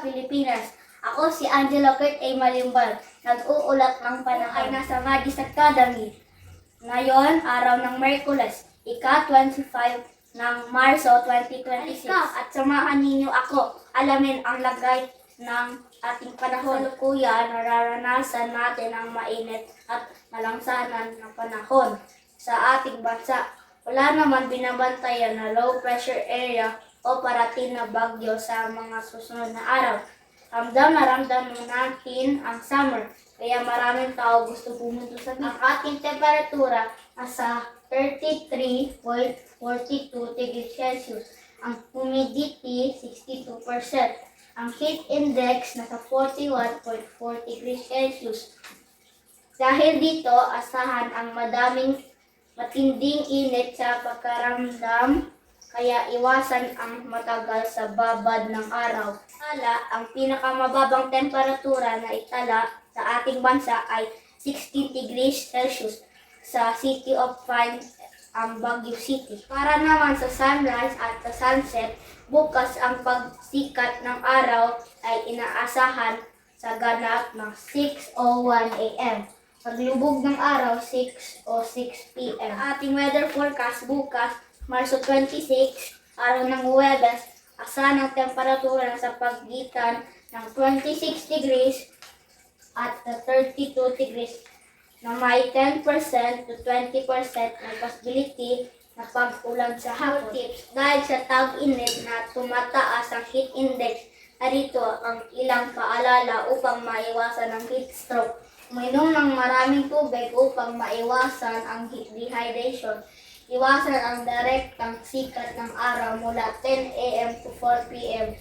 Pilipinas. Ako si Angelo Kurt A. Malimbal, nag-uulat ng panahon ay nasa Magis Academy. Ngayon, araw ng Merkules, ika-25 ng Marso 2026. At samahan ninyo ako alamin ang lagay ng ating panahon. Kuya, nararanasan natin ang mainit at malansanan na panahon sa ating bansa. Wala naman binabantayan na low pressure area o parating na bagyo sa mga susunod na araw. Ramdam na ramdam natin ang summer, kaya maraming tao gusto pumunta sa beach. Ang ating temperatura nasa 33.42 degrees Celsius. Ang humidity 62%. Ang heat index nasa 41.4 degrees Celsius. Dahil dito, asahan ang matinding init sa pagkaramdam, kaya iwasan ang matagal sa babad ng araw. Ang pinakamababang temperatura na itala sa ating bansa ay 16 degrees Celsius sa City of Pine, Baguio City. Para naman sa sunrise at sa sunset, bukas ang pagsikat ng araw ay inaasahan sa ganap ng 6:01 a.m. Paglubog ng araw, 6:06 p.m. Ating weather forecast bukas, Marso 26, araw ng Huwebes, asahan ng temperatura na sa pagitan ng 26 degrees at 32 degrees na may 10% to 20% na possibility na pag-ulan sa hapon. Tips, dahil sa tag-init na tumataas ang heat index, narito ang ilang paalala upang maiwasan ang heat stroke. Uminom ng maraming tubig upang maiwasan ang dehydration. Iwasan ang direktang sikat ng araw mula 10 a.m. to 4 p.m.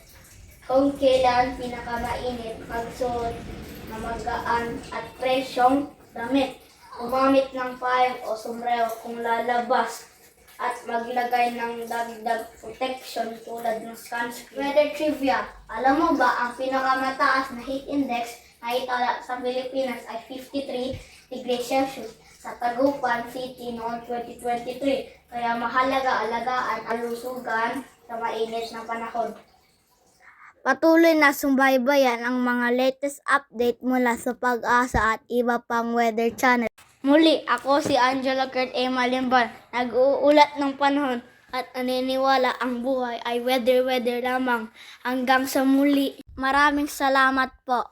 Kung kailan pinakamainit, magsuot na magaan at presyong damit. Gumamit ng payong o sombrero kung lalabas at maglagay ng dagdag protection tulad ng sunscreen. Weather trivia. Alam mo ba ang pinakamataas na heat index na itala sa Pilipinas ay 53 degrees Celsius sa Tagupan City noong 2023. Kaya mahalaga alagaan ang lusugan sa mainit na panahon. Patuloy na sumbaybayan ang mga latest update mula sa Pag-asa at iba pang weather channel. Muli, ako si Angelo Kurt A. Malimbal, nag-uulat ng panahon at naniniwala ang buhay ay weather lamang. Hanggang sa muli. Maraming salamat po.